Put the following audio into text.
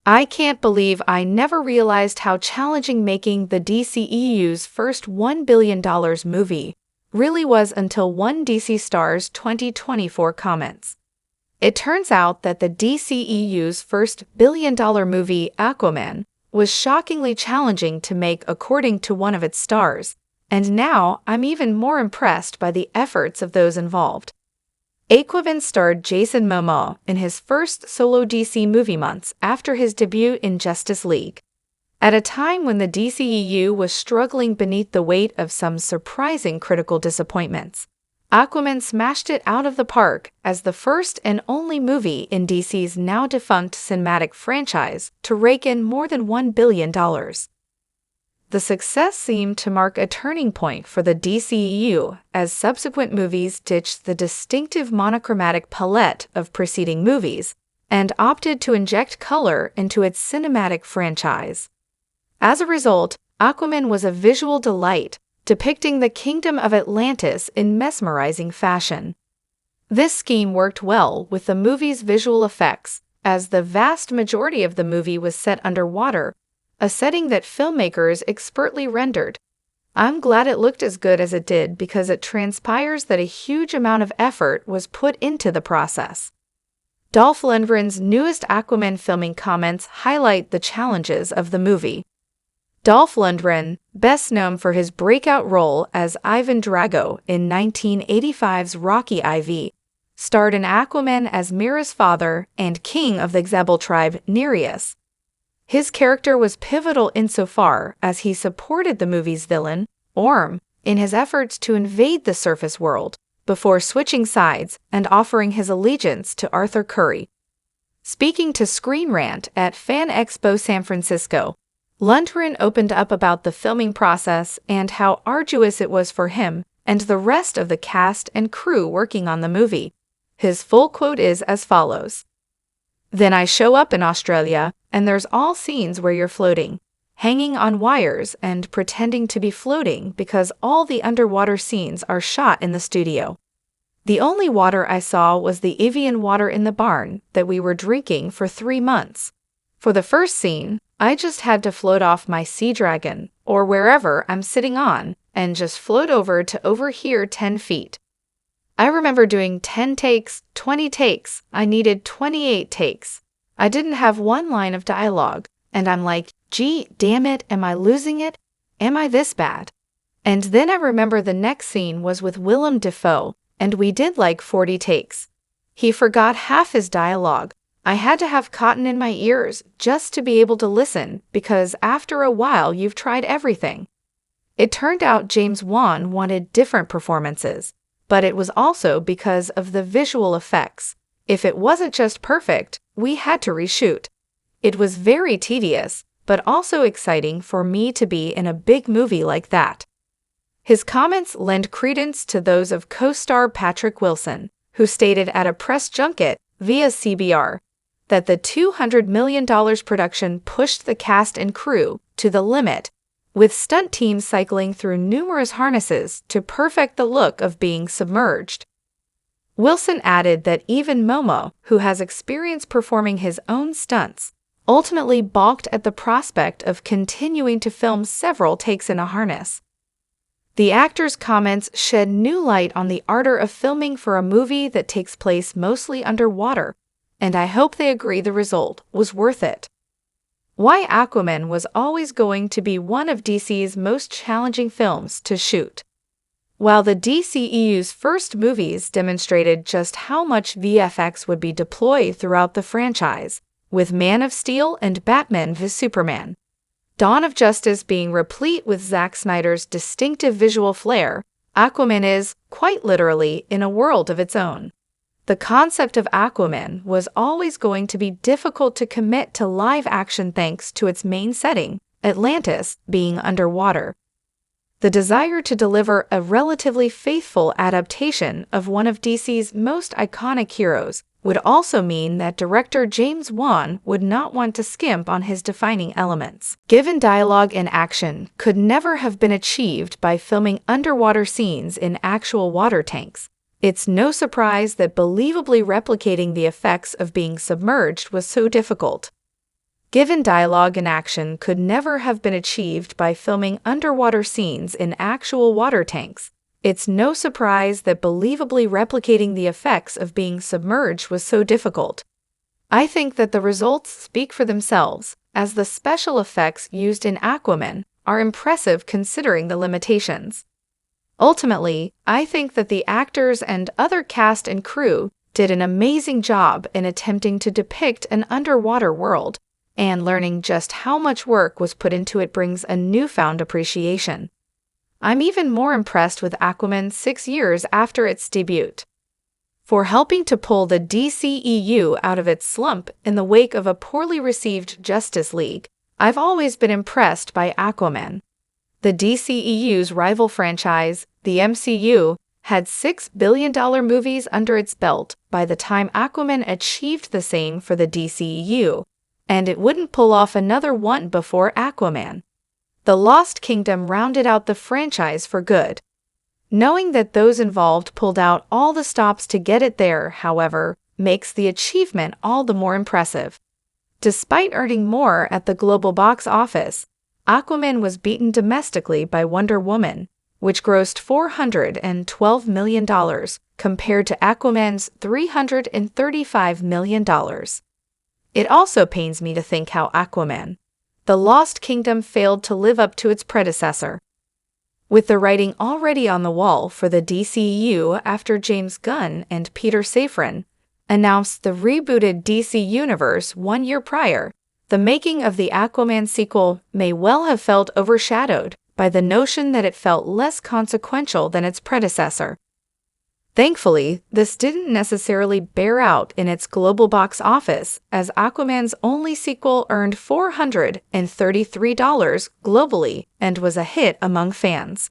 I can't believe I never realized how challenging making the DCEU's first $1 billion movie really was until one DC Star's 2024 comments. It turns out that the DCEU's first billion-dollar movie, Aquaman, was shockingly challenging to make according to one of its stars, and now I'm even more impressed by the efforts of those involved. Aquaman starred Jason Momoa in his first solo DC movie months after his debut in Justice League. At a time when the DCEU was struggling beneath the weight of some surprising critical disappointments, Aquaman smashed it out of the park as the first and only movie in DC's now-defunct cinematic franchise to rake in more than $1 billion. The success seemed to mark a turning point for the DCEU as subsequent movies ditched the distinctive monochromatic palette of preceding movies and opted to inject color into its cinematic franchise. As a result, Aquaman was a visual delight, depicting the kingdom of Atlantis in mesmerizing fashion. This scheme worked well with the movie's visual effects, as the vast majority of the movie was set underwater, a setting that filmmakers expertly rendered. I'm glad it looked as good as it did because it transpires that a huge amount of effort was put into the process. Dolph Lundgren's newest Aquaman filming comments highlight the challenges of the movie. Dolph Lundgren, best known for his breakout role as Ivan Drago in 1985's Rocky IV, starred in Aquaman as Mira's father and king of the Xebel tribe, Nereus. His character was pivotal insofar as he supported the movie's villain, Orm, in his efforts to invade the surface world, before switching sides and offering his allegiance to Arthur Curry. Speaking to Screen Rant at Fan Expo San Francisco, Lundgren opened up about the filming process and how arduous it was for him and the rest of the cast and crew working on the movie. His full quote is as follows. "Then I show up in Australia, and there's all scenes where you're floating, hanging on wires and pretending to be floating because all the underwater scenes are shot in the studio. The only water I saw was the Evian water in the barn that we were drinking for 3 months. For the first scene, I just had to float off my sea dragon, or wherever I'm sitting on, and just float over here 10 feet. I remember doing 10 takes, 20 takes. I needed 28 takes. I didn't have one line of dialogue, and I'm like, gee, damn it, am I losing it? Am I this bad? And then I remember the next scene was with Willem Dafoe, and we did like 40 takes. He forgot half his dialogue. I had to have cotton in my ears just to be able to listen, because after a while you've tried everything. It turned out James Wan wanted different performances, but it was also because of the visual effects. If it wasn't just perfect, we had to reshoot. It was very tedious, but also exciting for me to be in a big movie like that." His comments lend credence to those of co-star Patrick Wilson, who stated at a press junket via CBR that the $200 million production pushed the cast and crew to the limit, with stunt teams cycling through numerous harnesses to perfect the look of being submerged. Wilson added that even Momo, who has experience performing his own stunts, ultimately balked at the prospect of continuing to film several takes in a harness. The actor's comments shed new light on the ardor of filming for a movie that takes place mostly underwater, and I hope they agree the result was worth it. Why Aquaman was always going to be one of DC's most challenging films to shoot. While the DCEU's first movies demonstrated just how much VFX would be deployed throughout the franchise, with Man of Steel and Batman v Superman, Dawn of Justice being replete with Zack Snyder's distinctive visual flair, Aquaman is, quite literally, in a world of its own. The concept of Aquaman was always going to be difficult to commit to live action thanks to its main setting, Atlantis, being underwater. The desire to deliver a relatively faithful adaptation of one of DC's most iconic heroes would also mean that director James Wan would not want to skimp on his defining elements. Given dialogue and action could never have been achieved by filming underwater scenes in actual water tanks, it's no surprise that believably replicating the effects of being submerged was so difficult. Given dialogue and action could never have been achieved by filming underwater scenes in actual water tanks, it's no surprise that believably replicating the effects of being submerged was so difficult. I think that the results speak for themselves, as the special effects used in Aquaman are impressive considering the limitations. Ultimately, I think that the actors and other cast and crew did an amazing job in attempting to depict an underwater world, and learning just how much work was put into it brings a newfound appreciation. I'm even more impressed with Aquaman 6 years after its debut. For helping to pull the DCEU out of its slump in the wake of a poorly received Justice League, I've always been impressed by Aquaman. The DCEU's rival franchise, the MCU, had $6 billion movies under its belt by the time Aquaman achieved the same for the DCEU, and it wouldn't pull off another one before Aquaman. The Lost Kingdom rounded out the franchise for good. Knowing that those involved pulled out all the stops to get it there, however, makes the achievement all the more impressive. Despite earning more at the global box office, Aquaman was beaten domestically by Wonder Woman, which grossed $412 million compared to Aquaman's $335 million. It also pains me to think how Aquaman, The Lost Kingdom, failed to live up to its predecessor. With the writing already on the wall for the DCEU after James Gunn and Peter Safran announced the rebooted DC Universe 1 year prior, the making of the Aquaman sequel may well have felt overshadowed by the notion that it felt less consequential than its predecessor. Thankfully, this didn't necessarily bear out in its global box office, as Aquaman's only sequel earned $433 globally and was a hit among fans.